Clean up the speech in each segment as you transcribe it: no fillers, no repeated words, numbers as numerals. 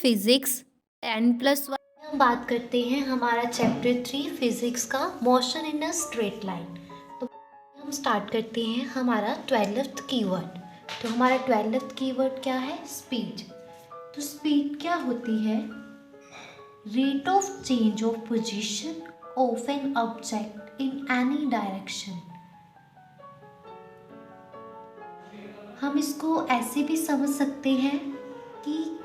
Physics N+1 हम बात करते हैं हमारा चैप्टर 3 फिजिक्स का motion in a straight line. तो हम स्टार्ट करते हैं हमारा 12th कीवर्ड। तो हमारा 12th कीवर्ड क्या है? स्पीड। तो स्पीड क्या होती है? Rate of change of position of an object in any direction. हम इसको ऐसे भी समझ सकते हैं कि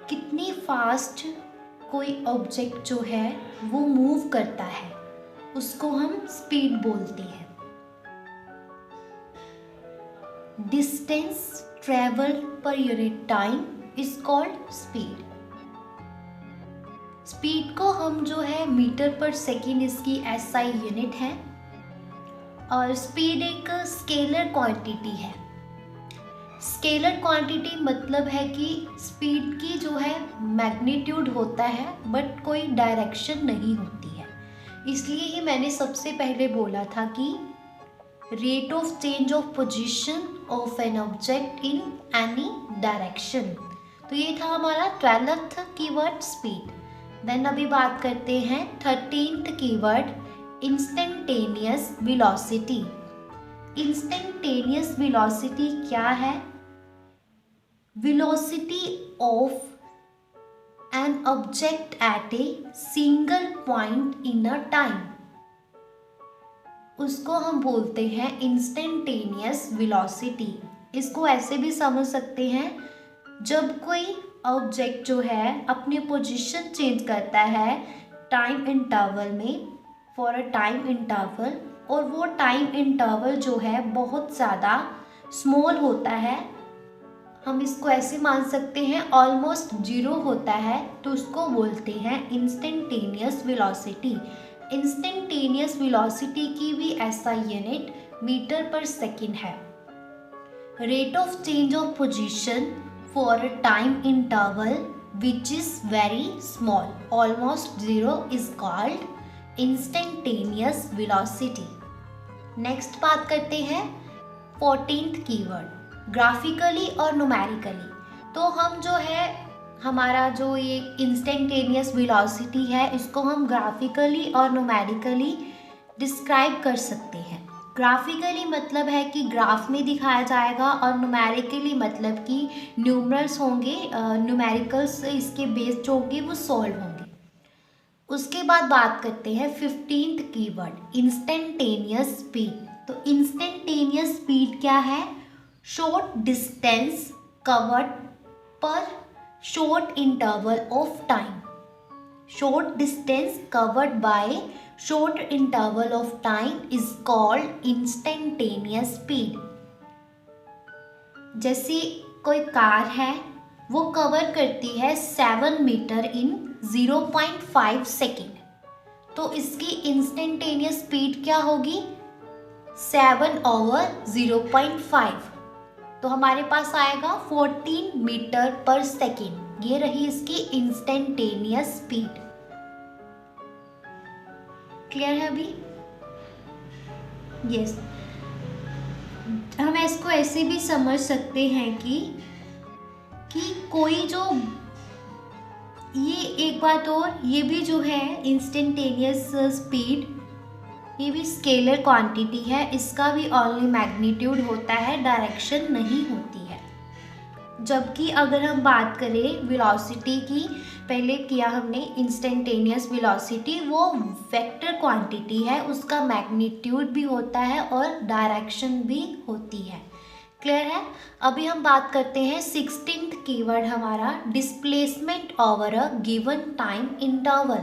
कितनी फास्ट कोई ऑब्जेक्ट जो है वो मूव करता है, उसको हम स्पीड बोलते हैं। Distance travel per unit time is called speed. Speed को हम जो है मीटर पर सेकेंड इसकी एसआई यूनिट है, और स्पीड एक स्केलर क्वांटिटी है। स्केलर क्वांटिटी मतलब है कि स्पीड की जो है मैग्नीट्यूड होता है बट कोई डायरेक्शन नहीं होती है। इसलिए ही मैंने सबसे पहले बोला था कि rate of change of position of an object in any direction. तो ये था हमारा 12th कीवर्ड स्पीड। देन अभी बात करते हैं 13th keyword instantaneous velocity. Instantaneous velocity क्या है? Velocity of an object at a single point in a time, उसको हम बोलते हैं इंस्टेंटेनियस वेलोसिटी। इसको ऐसे भी समझ सकते हैं, जब कोई ऑब्जेक्ट जो है अपनी पोजीशन चेंज करता है टाइम इंटरवल में, फॉर अ टाइम इंटरवल, और वो टाइम इंटरवल जो है बहुत ज़्यादा स्मॉल होता है, हम इसको ऐसे मान सकते हैं ऑलमोस्ट जीरो होता है, तो उसको बोलते हैं इंस्टेंटेनियस वेलोसिटी। इंस्टेंटेनियस वेलोसिटी की भी एसआई यूनिट मीटर पर सेकेंड है। Rate of change of position for a time interval which is very small, almost zero, is called instantaneous velocity. Next बात करते हैं 14th कीवर्ड ग्राफिकली और numerically. तो हम जो है हमारा जो ये इंस्टेंटेनियस वेलोसिटी है, इसको हम ग्राफिकली और न्यूमेरिकली डिस्क्राइब कर सकते हैं। ग्राफिकली मतलब है कि ग्राफ में दिखाया जाएगा, और न्यूमेरिकली मतलब कि न्यूमरल्स होंगे, न्यूमेरिकल्स इसके बेस जो होंगे वो सॉल्व होंगे। उसके बाद बात करते हैं 15th कीवर्ड इंस्टेंटेनियस स्पीड। तो इंस्टेंटेनियस स्पीड क्या है? शॉर्ट डिस्टेंस कवर्ड पर short interval of time. Short distance covered by short interval of time is called instantaneous speed. जैसे कोई कार है, वो कवर करती है 7 मीटर इन 0.5 सेकेंड, तो इसकी इंस्टेंटेनियस स्पीड क्या होगी? 7/0.5। तो हमारे पास आएगा 14 मीटर पर सेकेंड। ये रही इसकी इंस्टेंटेनियस स्पीड। क्लियर है अभी? यस। हम इसको ऐसे भी समझ सकते हैं कि कोई जो, ये एक बात और, ये भी जो है इंस्टेंटेनियस स्पीड, ये भी स्केलर क्वांटिटी है। इसका भी ओनली मैग्नीट्यूड होता है, डायरेक्शन नहीं होती है। जबकि अगर हम बात करें वेलोसिटी की, पहले किया हमने इंस्टेंटेनियस वेलोसिटी, वो वेक्टर क्वांटिटी है, उसका मैग्नीट्यूड भी होता है और डायरेक्शन भी होती है। क्लियर है? अभी हम बात करते हैं 16th कीवर्ड हमारा displacement over a given time interval.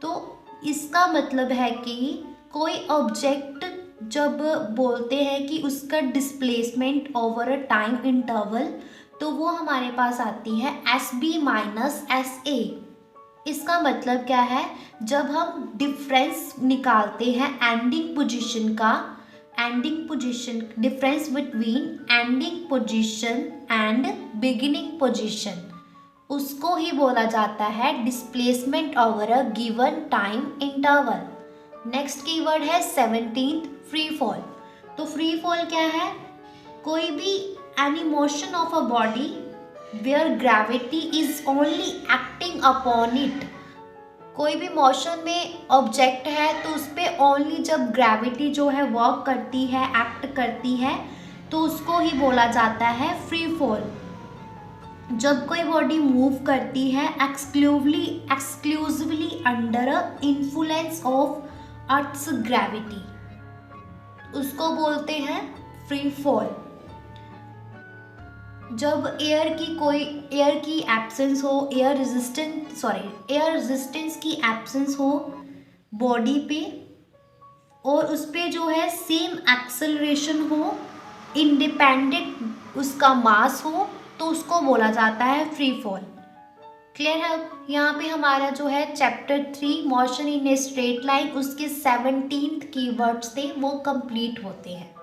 तो इसका मतलब है कि कोई ऑब्जेक्ट जब बोलते हैं कि उसका displacement over a time interval, तो वो हमारे पास आती है SB माइनस SA। इसका मतलब क्या है? जब हम डिफरेंस निकालते हैं एंडिंग पोजीशन का, ending position, difference between ending position and beginning position, उसको ही बोला जाता है displacement over a given time interval. Next keyword है 17th फ्री फॉल। तो फ्री फॉल क्या है? कोई भी any motion of a body where gravity is only acting upon it. कोई भी मोशन में ऑब्जेक्ट है तो उस पर ओनली जब ग्रेविटी जो है वर्क करती है, एक्ट करती है, तो उसको ही बोला जाता है फ्री फॉल। जब कोई बॉडी मूव करती है exclusively under a influence of earth's gravity, उसको बोलते हैं फ्री फॉल। जब एयर की एब्सेंस हो, एयर रेजिस्टेंस की एब्सेंस हो बॉडी पे, और उस पे जो है सेम एक्सेलरेशन हो, इंडिपेंडेंट उसका मास हो, तो उसको बोला जाता है फ्री फॉल। क्लियर है? यहाँ पे हमारा जो है chapter 3 motion in a straight line, उसके 17th कीवर्ड्स थे वो कंप्लीट होते हैं।